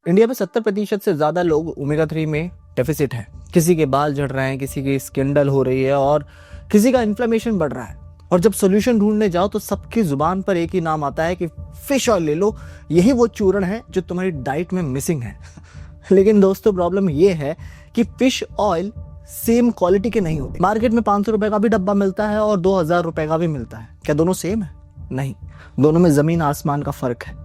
India में 70% से ज्यादा लोग ओमेगा 3 में डेफिसिट है। किसी के बाल झड़ रहे हैं, किसी की स्किन डल हो रही है और किसी का इन्फ्लेमेशन बढ़ रहा है। और जब सोल्यूशन ढूंढने जाओ तो सबकी जुबान पर एक ही नाम आता है कि फिश ऑयल ले लो, यही वो चूर्ण है जो तुम्हारी डाइट में मिसिंग है। लेकिन दोस्तों प्रॉब्लम ये है कि फिश ऑयल सेम क्वालिटी के नहीं होते। मार्केट में 500 रुपए का भी डब्बा मिलता है और 2000 रुपए का भी मिलता है। क्या दोनों सेम है? नहीं, दोनों में जमीन आसमान का फर्क है।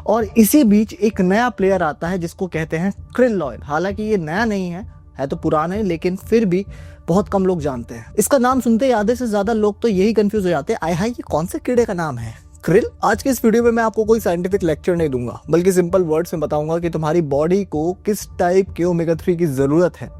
और इसी बीच एक नया प्लेयर आता है जिसको कहते हैं krill ऑयल। हालांकि ये नया नहीं है तो पुराना है, लेकिन फिर भी बहुत कम लोग जानते हैं। इसका नाम सुनते ही आधे से ज्यादा लोग तो यही कंफ्यूज हो जाते हैं, आय हाय ये कौन से कीड़े का नाम है krill। आज के इस वीडियो में मैं आपको कोई साइंटिफिक लेक्चर नहीं दूंगा, बल्कि सिंपल वर्ड्स में बताऊंगा कि तुम्हारी बॉडी को किस टाइप के ओमेगा 3 की जरूरत है।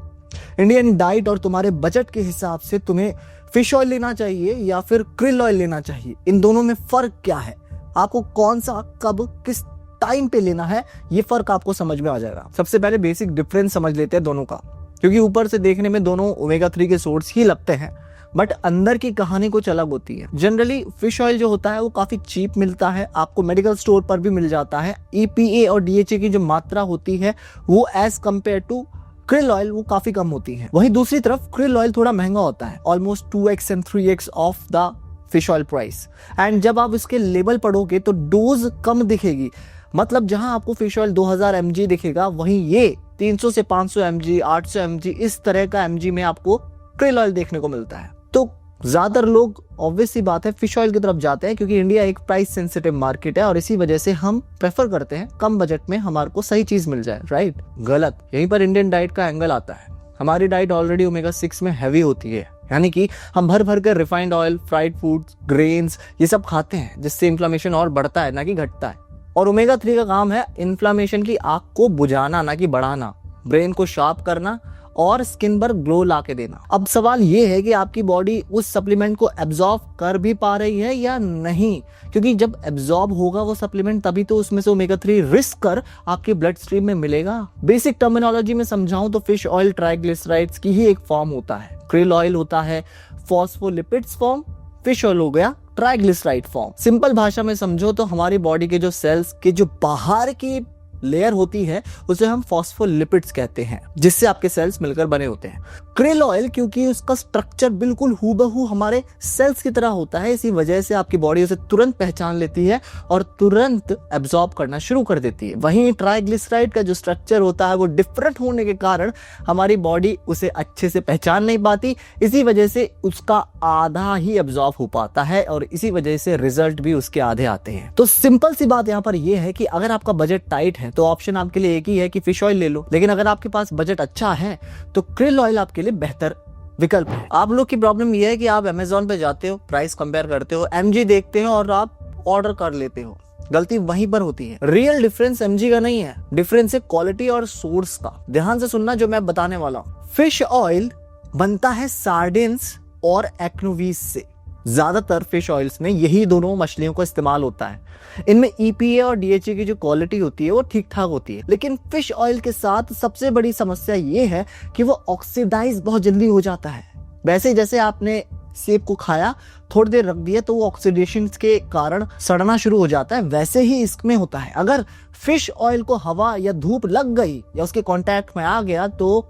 इंडियन डाइट और तुम्हारे बजट के हिसाब से तुम्हें फिश ऑयल लेना चाहिए या फिर krill ऑयल लेना चाहिए। इन दोनों में फर्क क्या है, आपको कौन सा कब किस टाइम पे लेना है, ये फर्क आपको समझ में आ जाएगा। सबसे पहले बेसिक डिफरेंस समझ लेते हैं दोनों का, क्योंकि ऊपर से देखने में दोनों ओमेगा 3 के सोर्स ही लगते हैं, बट अंदर की कहानी कुछ अलग होती है। जनरली फिश ऑयल जो होता है वो काफी चीप मिलता है, आपको मेडिकल स्टोर पर भी मिल जाता है। EPA और DHA की जो मात्रा होती है वो as compare to krill oil वो काफी कम होती है। वहीं दूसरी तरफ krill ऑयल थोड़ा महंगा होता है, almost 2x and 3x of the fish oil price. And जब आप इसके लेबल पढ़ोगे तो डोज कम दिखेगी, मतलब जहां आपको फिश ऑयल 2000 mg दिखेगा, वहीं ये 300 से 500 mg 800 mg इस तरह का mg में आपको krill ऑयल देखने को मिलता है। तो ज्यादातर लोग ऑब्वियस सी बात है फिश ऑयल की तरफ जाते हैं, क्योंकि इंडिया एक प्राइस सेंसिटिव मार्केट है और इसी वजह से हम प्रेफर करते हैं कम बजट में हमारे को सही चीज मिल जाए। राइट? गलत। यहीं पर इंडियन डाइट का एंगल आता है। हमारी डाइट ऑलरेडी ओमेगा 6 में हैवी होती है, यानी कि हम भर भर कर refined oil, fried foods, grains ये सब खाते हैं, जिससे इन्फ्लेमेशन और बढ़ता है ना कि घटता है। और ओमेगा 3 का काम है इन्फ्लेमेशन की आग को बुझाना ना कि बढ़ाना, ब्रेन को शार्प करना और स्किन पर ग्लो ला के देना। अब सवाल ये है कि आपकी बॉडी उस सप्लीमेंट को एब्जॉर्ब कर भी पा रही है या नहीं, क्योंकि जब एब्जॉर्ब होगा वो सप्लीमेंट तभी तो उसमें से ओमेगा 3 रिस्क कर आपके ब्लड स्ट्रीम में मिलेगा। बेसिक टर्मिनोलॉजी में समझाऊं तो फिश ऑयल ट्राइग्लिसराइड्स की ही एक फॉर्म होता है, krill ऑयल होता है फॉस्फोलिपिड्स फॉर्म, फिश ऑयल हो गया ट्राइग्लिसराइड फॉर्म। सिंपल भाषा में समझो तो हमारी बॉडी के जो सेल्स के जो बाहर की लेयर होती है उसे हम फॉस्फोलिपिड्स कहते हैं, जिससे आपके सेल्स मिलकर बने होते हैं। krill ऑयल क्योंकि उसका स्ट्रक्चर बिल्कुल हूबहू हमारे सेल्स की तरह होता है, इसी वजह से आपकी बॉडी उसे तुरंत पहचान लेती है और तुरंत एब्जॉर्ब करना शुरू कर देती है। वहीं ट्राइग्लिसराइड का जो स्ट्रक्चर होता है वो डिफरेंट होने के कारण हमारी बॉडी उसे अच्छे से पहचान नहीं पाती, इसी वजह से उसका आधा ही एब्जॉर्ब हो पाता है और इसी वजह से रिजल्ट भी उसके आधे आते हैं। तो सिंपल सी बात यहाँ पर यह है कि अगर आपका बजट टाइट है तो ऑप्शन आपके लिए एक ही है कि फिश ऑयल ले लो, लेकिन अगर आपके पास बजट अच्छा है तो krill ऑयल आपके लिए बेहतर विकल्प है। आप लोग की प्रॉब्लम यह है कि आप अमेज़न पे जाते हो, प्राइस कंपेयर करते हो, mg देखते हो और आप ऑर्डर कर लेते हो। गलती वहीं पर होती है। रियल डिफरेंस mg का नहीं है, डिफरेंस है क्वालिटी और सोर्स का। ध्यान से सुनना जो मैं बताने वाला हूं। फिश ऑयल बनता है सार्डिन्स और एक्नोवीस से। ज्यादातर फिश ऑयल्स में यही दोनों मछलियों का इस्तेमाल होता है। इनमें EPA और DHA की जो क्वालिटी होती है वो ठीक ठाक होती है, लेकिन फिश ऑयल के साथ सबसे बड़ी समस्या ये है कि वो ऑक्सीडाइज बहुत जल्दी हो जाता है। वैसे जैसे आपने सेब को खाया, थोड़ी देर रख दिया तो वो ऑक्सीडेशन के कारण सड़ना शुरू हो जाता है, वैसे ही इसमें होता है। अगर फिश ऑयल को हवा या धूप लग गई या उसके कांटेक्ट में आ गया तो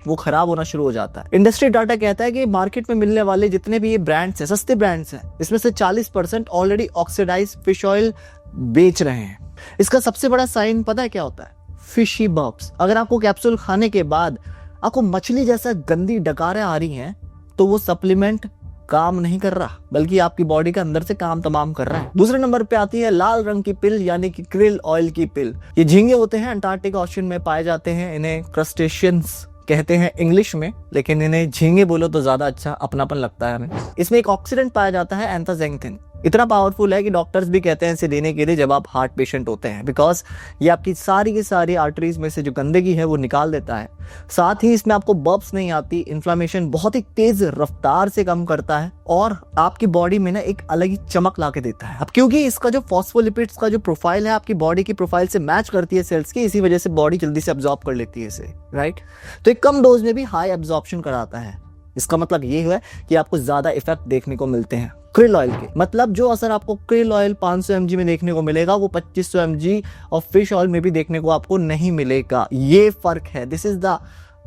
वो खराब होना शुरू हो जाता है। इंडस्ट्री डाटा कहता है कि मार्केट में मिलने वाले जितने भी ये ब्रांड्स हैं, सस्ते ब्रांड्स हैं, इसमें से 40% ऑलरेडी ऑक्सीडाइज्ड फिश ऑयल बेच रहे हैं। इसका सबसे बड़ा साइन पता है क्या होता है? फिशी बर्ब्स। अगर आपको कैप्सूल खाने के बाद आपको मछली जैसा गंदी डकारें आ रही हैं तो वो सप्लीमेंट काम नहीं कर रहा, बल्कि आपकी बॉडी के अंदर से काम तमाम कर रहा है। दूसरे नंबर पे आती है लाल रंग की पिल, यानी कि krill ऑयल की पिल। ये झींगे होते हैं, अंटार्कटिक ओशन में पाए जाते हैं। इन्हें क्रस्टेशियंस कहते हैं इंग्लिश में, लेकिन इन्हें झींगे बोलो तो ज्यादा अच्छा अपनापन लगता है हमें। इसमें एक ऑक्सीडेंट पाया जाता है एंथाजेंथिन, इतना पावरफुल है कि डॉक्टर्स भी कहते हैं इसे लेने के लिए जब आप हार्ट पेशेंट होते हैं, बिकॉज ये आपकी सारी की सारी आर्टरीज में से जो गंदगी है वो निकाल देता है। साथ ही इसमें आपको बर्ब्स नहीं आती, इन्फ्लेमेशन बहुत ही तेज रफ्तार से कम करता है और आपकी बॉडी में ना एक अलग ही चमक ला के देता है। अब क्योंकि इसका जो फॉस्फोलिपिड्स का जो प्रोफाइल है आपकी बॉडी की प्रोफाइल से मैच करती है सेल्स की, इसी वजह से बॉडी जल्दी से एब्जॉर्ब कर लेती है इसे। राइट? तो एक कम डोज में भी हाई एब्जॉर्प्शन कराता है। इसका मतलब ये है कि आपको ज्यादा इफेक्ट देखने को मिलते हैं। krill ऑयल के। मतलब जो असर आपको krill ऑयल 500 mg में देखने को मिलेगा वो 2500 mg और फिश ऑयल में भी देखने को आपको नहीं मिलेगा। ये फर्क है। This is the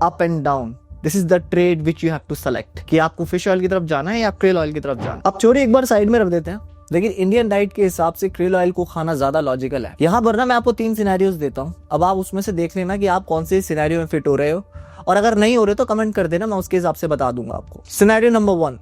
up and down, this is the trade which you have to select कि आपको फिश ऑयल की तरफ जाना है या krill ऑयल की तरफ जाना है। अब छोड़िए, एक बार साइड में रख देते हैं, लेकिन इंडियन डाइट के हिसाब से krill ऑयल को खाना ज्यादा लॉजिकल है। यहाँ पर ना मैं आपको 3 सिनेरियोज देता हूँ, अब आप उसमें से देख लेना कि आप कौन से सिनेरियो में फिट हो रहे हो, और अगर नहीं हो रहे तो कमेंट कर देना, मैं उसके हिसाब से बता दूंगा आपको। सिनेरियो नंबर 1,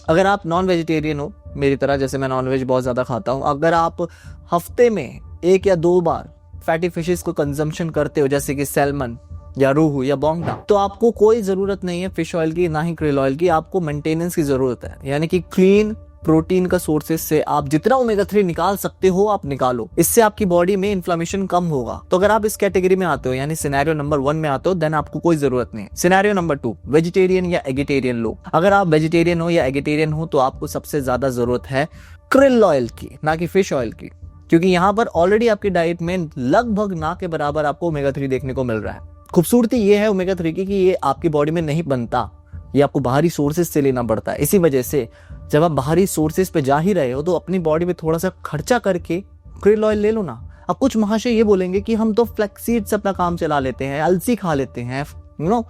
अगर आप नॉन वेजिटेरियन हो मेरी तरह, जैसे मैं नॉन वेज बहुत ज्यादा खाता हूँ, अगर आप हफ्ते में 1 या 2 बार फैटी फिशेस को कंजम्पशन करते हो, जैसे कि सैल्मन या रोहू या बोंगडा, तो आपको कोई जरूरत नहीं है फिश ऑयल की, ना ही krill ऑयल की। आपको मेंटेनेंस की जरूरत है, यानी कि क्लीन प्रोटीन का सोर्सेज से आप जितना ओमेगा 3 निकाल सकते हो आप निकालो, इससे आपकी बॉडी में इन्फ्लेमेशन कम होगा। तो अगर आप इस कैटेगरी में आते हो, यानी सिनेरियो नंबर 1 में आते हो, देन आपको कोई जरूरत नहीं है। सिनेरियो नंबर 2, वेजिटेरियन या एगिटेरियन लोग। अगर आप वेजिटेरियन हो या एगिटेरियन हो तो आपको सबसे ज्यादा जरूरत है krill ऑयल की, ना कि फिश ऑयल की, क्योंकि यहाँ पर ऑलरेडी आपकी डाइट में लगभग ना के बराबर आपको ओमेगा 3 देखने को मिल रहा है। खूबसूरती ये है ओमेगा 3 की कि ये आपकी बॉडी में नहीं बनता, ये आपको बाहरी सोर्सेज से लेना पड़ता है। इसी वजह से जब आप बाहरी सोर्सेज पे जा ही रहे हो तो अपनी बॉडी पे थोड़ा सा खर्चा करके krill ऑयल ले लो ना। अब कुछ महाशय ये बोलेंगे कि हम तो फ्लैक्सीड से अपना काम चला लेते हैं, अलसी खा लेते हैं, यू नो,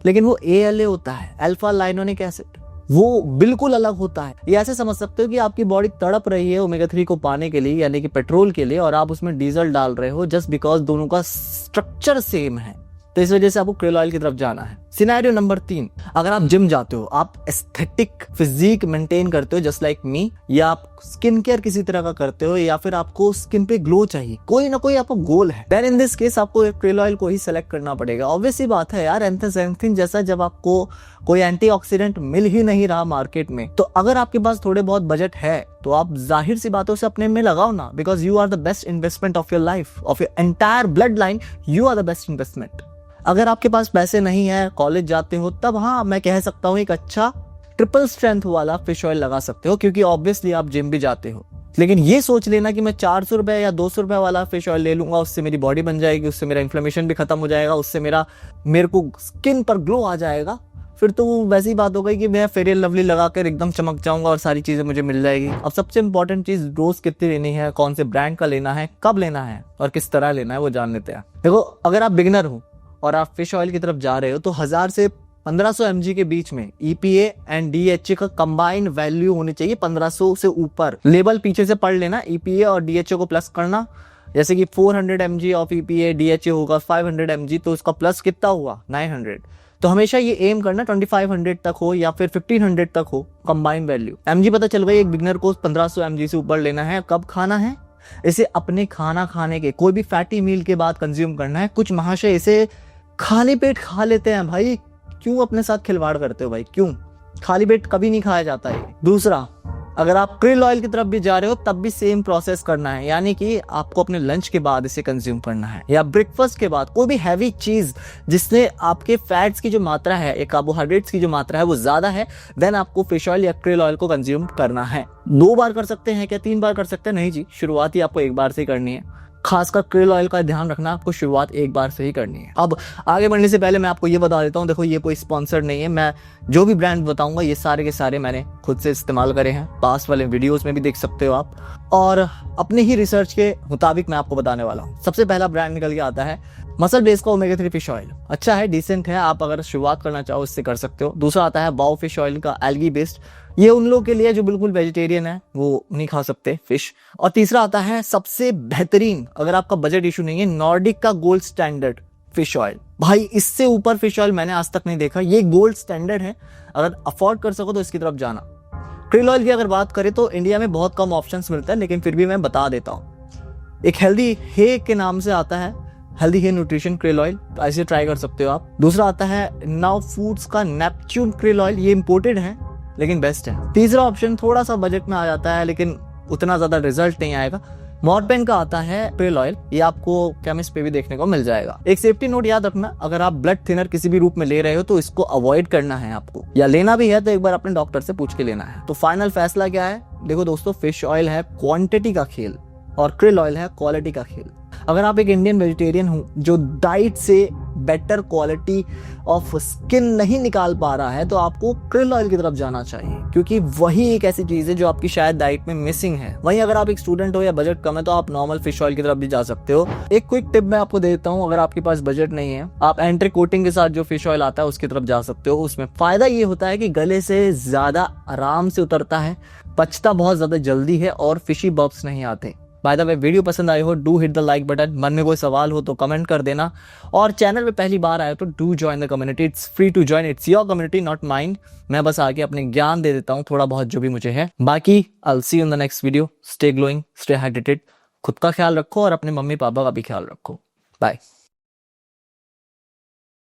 लेकिन वो ALA होता है, अल्फा लाइनोनिक एसिड, वो बिल्कुल अलग होता है। ये ऐसे समझ सकते हो कि आपकी बॉडी तड़प रही है ओमेगा 3 को पाने के लिए, यानी कि पेट्रोल के लिए, और आप उसमें डीजल डाल रहे हो जस्ट बिकॉज दोनों का स्ट्रक्चर सेम है। तो इस वजह से आपको krill ऑयल की तरफ जाना है। सिनेरियो नंबर 3, अगर आप जिम जाते हो, आप एस्थेटिक फिजिक मेंटेन करते हो जस्ट लाइक मी, या आप स्किन केयर किसी तरह का करते हो, या फिर आपको स्किन पे ग्लो चाहिए, कोई ना कोई आपको गोल है, देन इन दिस केस आपको krill ऑयल को ही सेलेक्ट करना पड़ेगा। ऑब्वियस सी बात है यार, एंथोसैंथिन जैसा जब आपको कोई एंटीऑक्सीडेंट मिल ही नहीं रहा मार्केट में, तो अगर आपके पास थोड़े बहुत बजट है तो आप जाहिर सी बातों से अपने में लगाओ ना, because you are the best investment of your life, of your entire blood line, you are the best investment. अगर आपके पास पैसे नहीं है, कॉलेज जाते हो, तब हाँ मैं कह सकता हूँ एक अच्छा ट्रिपल स्ट्रेंथ वाला फिश ऑयल लगा सकते हो, क्योंकि ऑब्वियसली आप जिम भी जाते हो। लेकिन ये सोच लेना कि मैं 400 रुपए या 200 रुपए वाला फिश ऑयल ले लूंगा, उससे मेरी बॉडी बन जाएगी, उससे मेरा इन्फ्लेमेशन भी खत्म हो जाएगा, उससे मेरे को स्किन पर ग्लो आ जाएगा, फिर तो वैसी बात हो गई कि मैं फेयर एंड लवली लगा कर एकदम चमक जाऊंगा और सारी चीजें मुझे मिल जाएगी। अब सबसे इंपॉर्टेंट चीज, डोज कितनी लेनी है, कौन से ब्रांड का लेना है, कब लेना है और किस तरह लेना है, वो जान लेते हैं। देखो, अगर आप बिगिनर हो और आप फिश ऑयल की तरफ जा रहे हो तो 1000 से 1500 mg के बीच में EPA एंड DHA का कंबाइंड वैल्यू होनी चाहिए 1500 से ऊपर। लेबल पीछे से पढ़ लेना, EPA और DHA को प्लस करना, जैसे कि 400 mg ऑफ EPA DHA होगा 500 mg, तो उसका प्लस कितना हुआ 900। तो हमेशा ये एम करना 2500 तक हो या फिर 1500 तक हो कंबाइंड वैल्यू। mg पता चल गई, एक बिगनर को 1500 mg से ऊपर लेना है। कब खाना है इसे? अपने खाना खाने के कोई भी फैटी मील के बाद कंज्यूम करना है। कुछ महाशय इसे खाली पेट खा लेते हैं। भाई क्यों अपने साथ खिलवाड़ करते हो भाई, क्यों? खाली पेट कभी नहीं खाया जाता है। दूसरा, अगर आप krill ऑयल की तरफ भी जा रहे हो तब भी सेम प्रोसेस करना है, यानी कि आपको अपने लंच के बाद इसे कंज्यूम करना है या ब्रेकफास्ट के बाद। कोई भी हैवी चीज जिसने आपके फैट्स की जो मात्रा है, एक कार्बोहाइड्रेट्स की जो मात्रा है वो ज्यादा है, देन आपको फिश ऑयल या krill ऑयल को कंज्यूम करना है। 2 बार कर सकते हैं क्या, 3 बार कर सकते हैं? नहीं जी, शुरुआत ही आपको 1 बार से ही करनी है। खासकर krill ऑयल का ध्यान रखना, आपको शुरुआत 1 बार से ही करनी है। अब आगे बढ़ने से पहले मैं आपको ये बता देता हूँ, देखो ये कोई स्पॉन्सर नहीं है, मैं जो भी ब्रांड बताऊंगा ये सारे के सारे मैंने खुद से इस्तेमाल करे हैं, पास्ट वाले वीडियोस में भी देख सकते हो आप, और अपने ही रिसर्च के मुताबिक मैं आपको बताने वाला हूँ। सबसे पहला ब्रांड निकल के आता है मसल बेस का ओमेगा 3 फिश ऑयल। अच्छा है, डिसेंट है, आप अगर शुरुआत करना चाहो इससे कर सकते हो। दूसरा आता है बाओ फिश ऑयल का एल्गी बेस्ड, ये उन लोगों के लिए जो बिल्कुल वेजिटेरियन है, वो नहीं खा सकते फिश। और तीसरा आता है सबसे बेहतरीन, अगर आपका बजट इशू नहीं है, नॉर्डिक का गोल्ड स्टैंडर्ड फिश ऑयल। भाई इससे ऊपर फिश ऑयल मैंने आज तक नहीं देखा, ये गोल्ड स्टैंडर्ड है। अगर अफोर्ड कर सको तो इसकी तरफ जाना। krill ऑयल की अगर बात करें तो इंडिया में बहुत कम ऑप्शंस मिलता है, लेकिन फिर भी मैं बता देता हूँ। एक हेल्दी हे के नाम से आता है, हेल्दी हे न्यूट्रिशन krill ऑयल, ऐसे ट्राई कर सकते हो आप। दूसरा आता है नाउ फूड्स का नेपच्यून krill ऑयल, ये इंपोर्टेड है लेकिन बेस्ट है। तीसरा ऑप्शन थोड़ा सा बजट में आ जाता है लेकिन उतना ज्यादा रिजल्ट नहीं आएगा, मॉर्पेन का आता है krill ऑयल, ये आपको केमिस्ट पे भी देखने को मिल जाएगा। एक सेफ्टी नोट याद रखना, अगर आप ब्लड थिनर किसी भी रूप में ले रहे हो तो इसको अवॉइड करना है आपको, या लेना भी है तो एक बार अपने डॉक्टर से पूछ के लेना है। तो फाइनल फैसला क्या है? देखो दोस्तों, फिश ऑयल है क्वांटिटी का खेल और krill ऑयल है क्वालिटी का खेल। अगर आप एक इंडियन वेजिटेरियन हो जो डाइट से बेटर क्वालिटी ऑफ स्किन नहीं निकाल पा रहा है तो आपको krill ऑयल की तरफ जाना चाहिए, क्योंकि वही एक ऐसी चीज है जो आपकी शायद डाइट में मिसिंग है। वहीं अगर आप एक स्टूडेंट हो या बजट कम है तो आप नॉर्मल फिश ऑयल की तरफ भी जा सकते हो। एक क्विक टिप मैं आपको देता हूँ, अगर आपके पास बजट नहीं है, आप एंट्री कोटिंग के साथ जो फिश ऑयल आता है उसकी तरफ जा सकते हो। उसमें फायदा ये होता है कि गले से ज्यादा आराम से उतरता है, पचता बहुत ज्यादा जल्दी है और फिशी बर्ब्स नहीं आते। बाय द वे, वीडियो पसंद आई हो do hit the like button. मन में कोई सवाल हो तो कमेंट कर देना, और चैनल पे पहली बार आए तो do join the community. It's free to join, it's your community not mind. मैं बस आके अपने ज्ञान दे देता हूँ थोड़ा बहुत जो भी मुझे है। बाकी I will see you in the next video. Stay glowing, stay hydrated, खुद का ख्याल रखो और अपने मम्मी पापा का भी ख्याल रखो। बाय।